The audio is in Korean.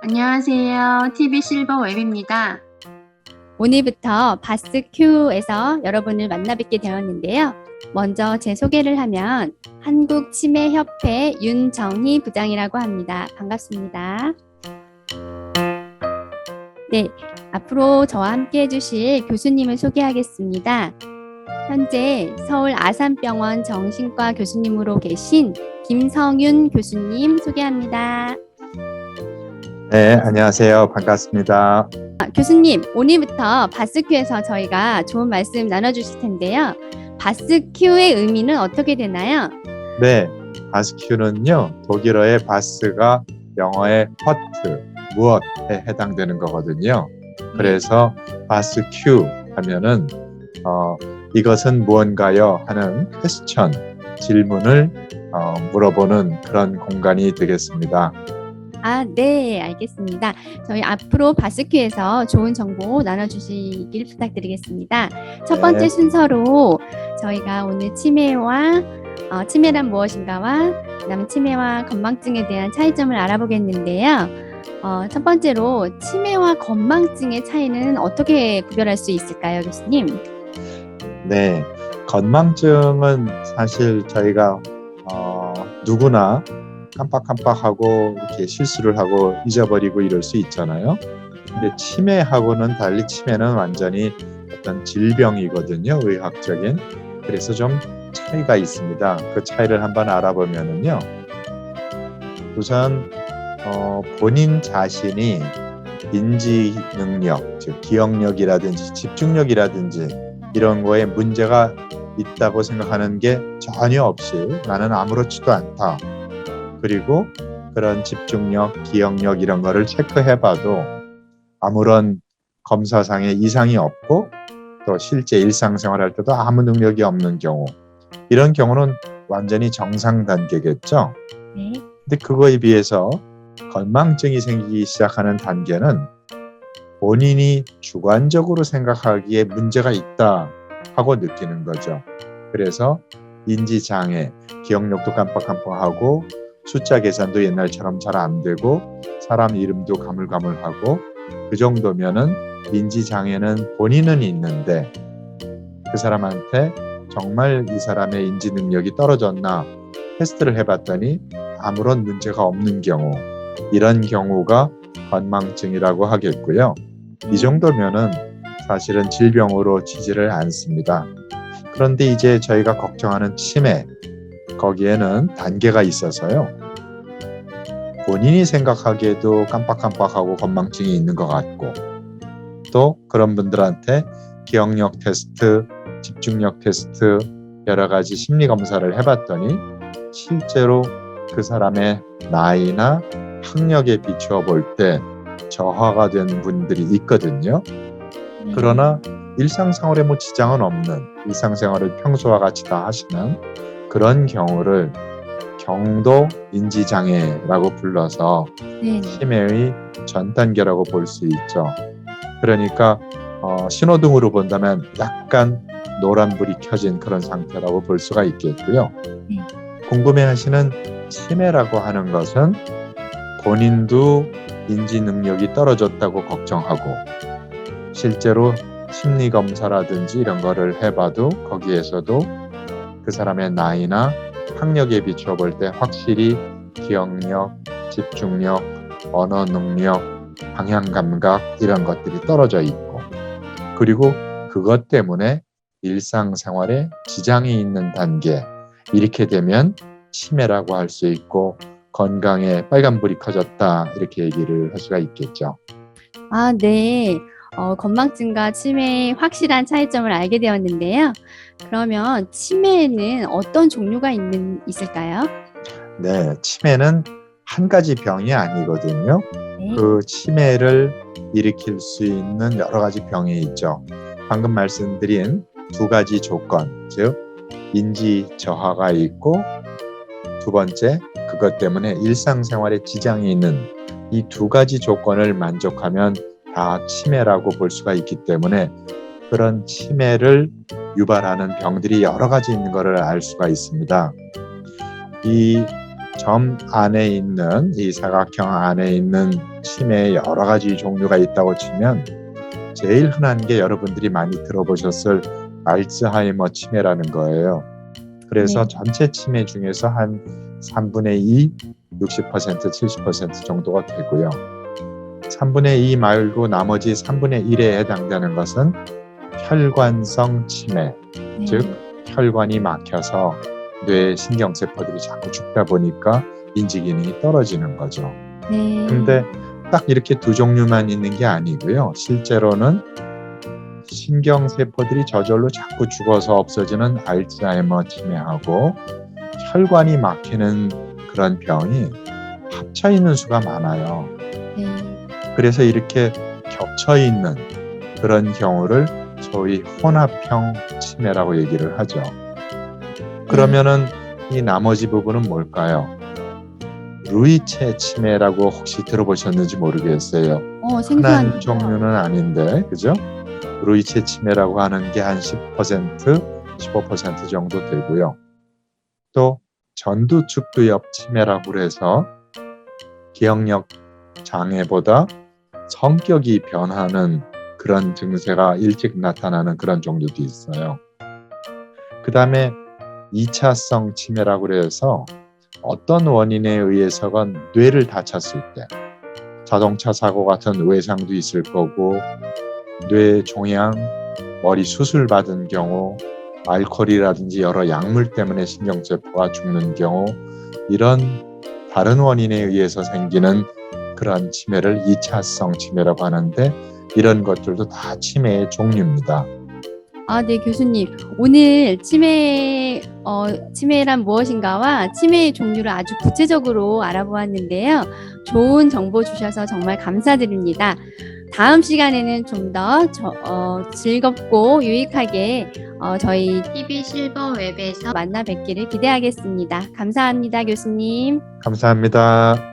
안녕하세요. TV 실버 웹입니다. 오늘부터 바스큐에서 여러분을 만나 뵙게 되었는데요. 먼저 제 소개를 하면 한국치매협회 윤정희 부장이라고 합니다. 반갑습니다. 네, 앞으로 저와 함께 해주실 교수님을 소개하겠습니다. 현재 서울 아산병원 정신과 교수님으로 계신 김성윤 교수님 소개합니다. 네, 안녕하세요. 반갑습니다. 교수님, 오늘부터 바스큐에서 저희가 좋은 말씀 나눠주실 텐데요. 바스큐의 의미는 어떻게 되나요? 네, 바스큐는요, 독일어의 바스가 영어의 허트, 무엇에 해당되는 거거든요. 그래서 바스큐 하면은 이것은 무언가요? 하는 퀘스천, 질문을 물어보는 그런 공간이 되겠습니다. 네, 알겠습니다. 저희 앞으로 바스큐에서 좋은 정보 나눠주시길 부탁드리겠습니다. 첫 번째 순서로 저희가 오늘 치매란 무엇인가와 그다음에 치매와 건망증에 대한 차이점을 알아보겠는데요. 첫 번째로 치매와 건망증의 차이는 어떻게 구별할 수 있을까요, 교수님? 네, 건망증은 사실 저희가 누구나 깜빡깜빡하고 이렇게 실수를 하고 잊어버리고 이럴 수 있잖아요. 근데 치매하고는 달리 치매는 완전히 어떤 질병이거든요, 의학적인. 그래서 좀 차이가 있습니다. 그 차이를 한번 알아보면은요. 우선 본인 자신이 인지 능력, 즉 기억력이라든지 집중력이라든지 이런 거에 문제가 있다고 생각하는 게 전혀 없이 나는 아무렇지도 않다. 그리고 그런 집중력, 기억력 이런 거를 체크해봐도 아무런 검사상의 이상이 없고 또 실제 일상생활할 때도 아무 능력이 없는 경우, 이런 경우는 완전히 정상 단계겠죠. 네. 근데 그거에 비해서 건망증이 생기기 시작하는 단계는 본인이 주관적으로 생각하기에 문제가 있다 하고 느끼는 거죠. 그래서 인지장애, 기억력도 깜빡깜빡하고 숫자 계산도 옛날처럼 잘 안 되고 사람 이름도 가물가물하고, 그 정도면은 인지장애는 본인은 있는데 그 사람한테 정말 이 사람의 인지 능력이 떨어졌나 테스트를 해봤더니 아무런 문제가 없는 경우, 이런 경우가 건망증이라고 하겠고요. 이 정도면은 사실은 질병으로 치지를 않습니다. 그런데 이제 저희가 걱정하는 치매, 거기에는 단계가 있어서요. 본인이 생각하기에도 깜빡깜빡하고 건망증이 있는 것 같고, 또 그런 분들한테 기억력 테스트, 집중력 테스트, 여러 가지 심리 검사를 해봤더니 실제로 그 사람의 나이나 학력에 비추어 볼 때 저하가 된 분들이 있거든요. 그러나 일상생활에 뭐 지장은 없는, 일상생활을 평소와 같이 다 하시는 그런 경우를 경도 인지장애라고 불러서 치매의 전 단계라고 볼 수 있죠. 그러니까 신호등으로 본다면 약간 노란불이 켜진 그런 상태라고 볼 수가 있겠고요. 궁금해하시는 치매라고 하는 것은 본인도 인지 능력이 떨어졌다고 걱정하고 실제로 심리 검사라든지 이런 거를 해봐도 거기에서도 그 사람의 나이나 학력에 비추어 볼 때 확실히 기억력, 집중력, 언어 능력, 방향 감각 이런 것들이 떨어져 있고, 그리고 그것 때문에 일상생활에 지장이 있는 단계, 이렇게 되면 치매라고 할 수 있고 건강에 빨간불이 켜졌다 이렇게 얘기를 할 수가 있겠죠. 네. 건망증과 치매의 확실한 차이점을 알게 되었는데요. 그러면 치매에는 어떤 종류가 있을까요? 네, 치매는 한 가지 병이 아니거든요. 네. 그 치매를 일으킬 수 있는 여러 가지 병이 있죠. 방금 말씀드린 두 가지 조건, 즉 인지 저하가 있고 두 번째, 그것 때문에 일상생활에 지장이 있는 이 두 가지 조건을 만족하면 다 치매라고 볼 수가 있기 때문에 그런 치매를 유발하는 병들이 여러 가지 있는 것을 알 수가 있습니다. 이 점 안에 있는 이 사각형 안에 있는 치매의 여러 가지 종류가 있다고 치면 제일 흔한 게 여러분들이 많이 들어보셨을 알츠하이머 치매라는 거예요. 그래서 네. 전체 치매 중에서 한 3분의 2, 60%, 70% 정도가 되고요. 3분의 2 말고 나머지 3분의 1에 해당되는 것은 혈관성 치매, 네. 즉 혈관이 막혀서 뇌 신경세포들이 자꾸 죽다 보니까 인지 기능이 떨어지는 거죠. 네. 근데 딱 이렇게 두 종류만 있는 게 아니고요. 실제로는 신경세포들이 저절로 자꾸 죽어서 없어지는 알츠하이머 치매하고 혈관이 막히는 그런 병이 합쳐 있는 수가 많아요. 네. 그래서 이렇게 겹쳐 있는 그런 경우를 소위 혼합형 치매라고 얘기를 하죠. 그러면은 이 나머지 부분은 뭘까요? 루이체 치매라고 혹시 들어보셨는지 모르겠어요. 생소한 흔한 종류는 아닌데, 그죠? 루이체 치매라고 하는 게 한 10%, 15% 정도 되고요. 또 전두축두엽 치매라고 해서 기억력 장애보다 성격이 변하는 그런 증세가 일찍 나타나는 그런 종류도 있어요. 그 다음에 2차성 치매라고 해서 어떤 원인에 의해서건 뇌를 다쳤을 때 자동차 사고 같은 외상도 있을 거고 뇌 종양, 머리 수술 받은 경우 알코올이라든지 여러 약물 때문에 신경세포가 죽는 경우 이런 다른 원인에 의해서 생기는 그런 치매를 2차성 치매라고 하는데 이런 것들도 다 치매의 종류입니다. 네, 교수님. 오늘 치매란 무엇인가와 치매의 종류를 아주 구체적으로 알아보았는데요. 좋은 정보 주셔서 정말 감사드립니다. 다음 시간에는 좀 더 즐겁고 유익하게 저희 TV 실버 웹에서 만나 뵙기를 기대하겠습니다. 감사합니다, 교수님. 감사합니다.